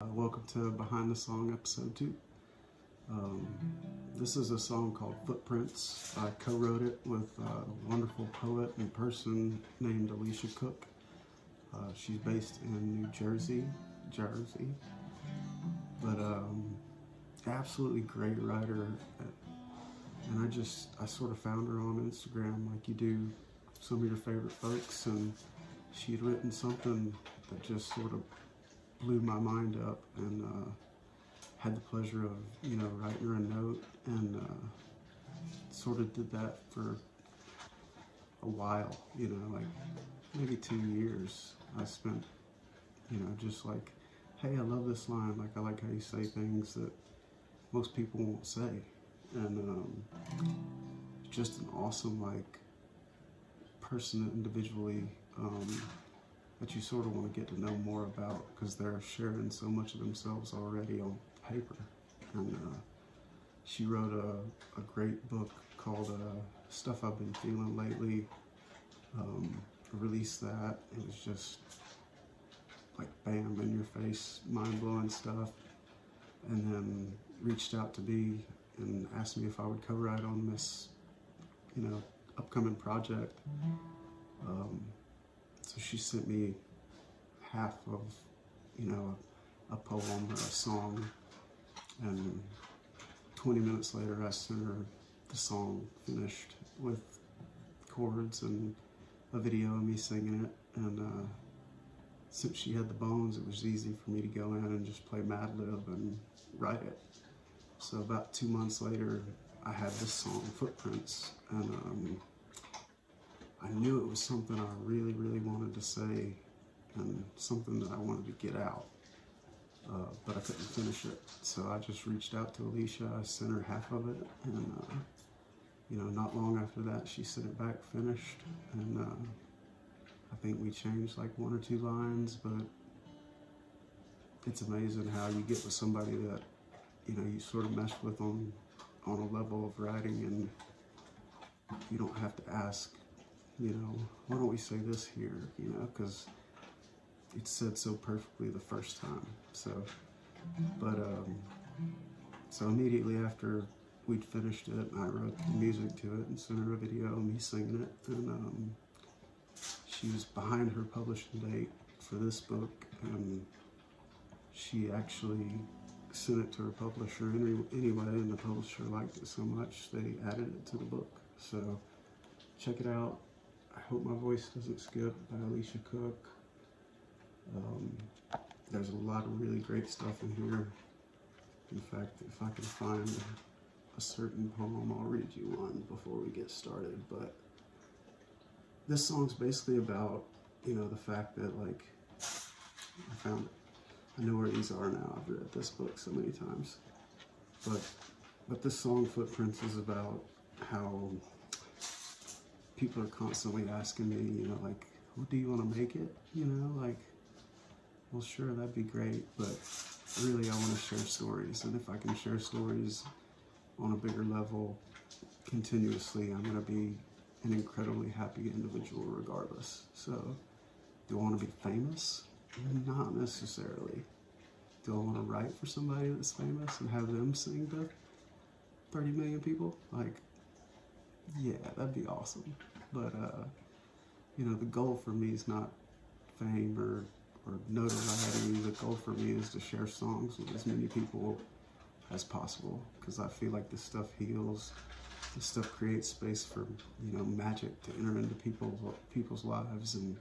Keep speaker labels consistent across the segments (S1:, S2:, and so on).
S1: Welcome to Behind the Song episode 2. This is a song called Footprints. I co-wrote it with a wonderful poet and person named Alicia. She's based in New Jersey, but absolutely great writer. And I sort of found her on Instagram like you do some of your favorite folks, and she had written something that just sort of blew my mind up, and had the pleasure of, writing her a note, and sort of did that for a while, like maybe 2 years. I spent, just like, hey, I love this line, like I like how you say things that most people won't say, and just an awesome, like, person individually, that you sort of want to get to know more about, because they're sharing so much of themselves already on paper. And she wrote a great book called Stuff I've Been Feeling Lately. Released that. It was just like bam, in your face, mind-blowing stuff. And then reached out to me and asked me if I would co-write on this, upcoming project. So she sent me half of, a poem or a song, and 20 minutes later I sent her the song finished with chords and a video of me singing it. And since she had the bones, it was easy for me to go in and just play Mad Lib and write it. So about 2 months later, I had this song, Footprints, and I knew it was something I really, really wanted to say, and something that I wanted to get out, but I couldn't finish it. So I just reached out to Alicia. I sent her half of it, and not long after that, she sent it back finished, and I think we changed like 1 or 2 lines, but it's amazing how you get with somebody that, you sort of mesh with on a level of writing, and you don't have to ask, why don't we say this here, because it's said so perfectly the first time. So, but, so immediately after we'd finished it, I wrote the music to it and sent her a video of me singing it, and she was behind her publishing date for this book, and she actually sent it to her publisher anyway, and the publisher liked it so much they added it to the book. So check it out. I hope my voice doesn't skip, by Alicia. There's a lot of really great stuff in here. In fact, if I can find a certain poem, I'll read you one before we get started. But this song's basically about, the fact that, like, I found it. I know where these are now. I've read this book so many times. But this song, Footprints, is about how people are constantly asking me, like, well, do you want to make it? Like, well, sure, that'd be great, but really I want to share stories. And if I can share stories on a bigger level continuously, I'm going to be an incredibly happy individual regardless. So, do I want to be famous? Not necessarily. Do I want to write for somebody that's famous and have them sing to 30 million people? Like, yeah, that'd be awesome. But, the goal for me is not fame or notoriety. The goal for me is to share songs with as many people as possible, because I feel like this stuff heals. This stuff creates space for, magic to enter into people's lives, and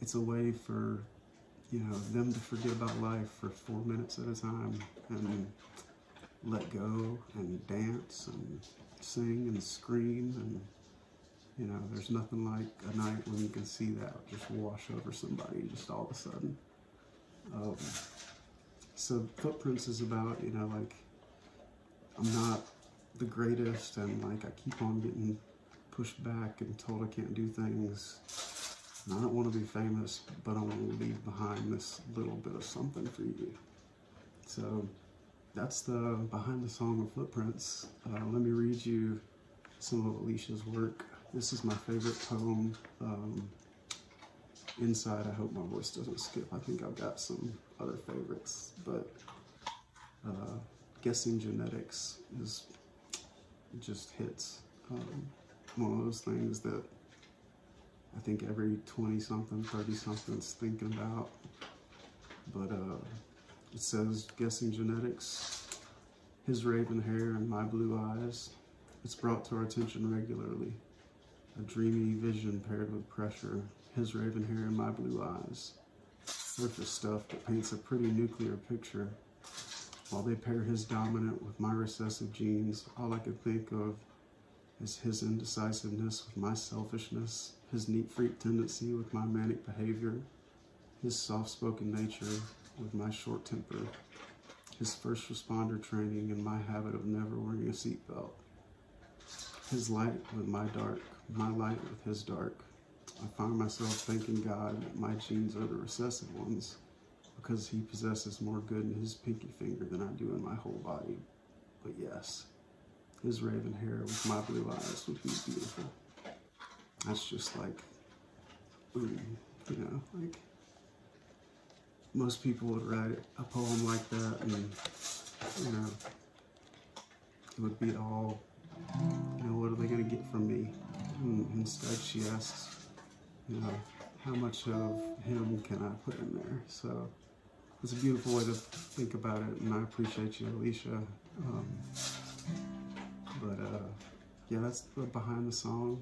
S1: it's a way for, them to forget about life for 4 minutes at a time and let go and dance and sing and scream. And there's nothing like a night when you can see that just wash over somebody just all of a sudden. So Footprints is about, like, I'm not the greatest, and like I keep on getting pushed back and told I can't do things. And I don't want to be famous, but I want to leave behind this little bit of something for you. So that's the behind the song of Footprints. Let me read you some of Alicia's work. This is my favorite poem. inside, I hope my voice doesn't skip. I think I've got some other favorites, but Guessing Genetics just hits. One of those things that I think every 20-something, 30-something's thinking about. But it says, Guessing Genetics, his raven hair and my blue eyes. It's brought to our attention regularly. A dreamy vision paired with pressure. His raven hair and my blue eyes. Surface stuff that paints a pretty nuclear picture. While they pair his dominant with my recessive genes, all I could think of is his indecisiveness with my selfishness, his neat freak tendency with my manic behavior, his soft-spoken nature with my short temper, his first responder training and my habit of never wearing a seatbelt, his light with my dark, my light with his dark. I find myself thanking God that my genes are the recessive ones, because he possesses more good in his pinky finger than I do in my whole body. But yes, his raven hair with my blue eyes would be beautiful. That's just like, boom, you know, like most people would write a poem like that and, you know, it would be all, you know, what are they gonna get from me? And instead she asks, you know, how much of him can I put in there? So it's a beautiful way to think about it, and I appreciate you, Alicia. Yeah, that's the behind the song.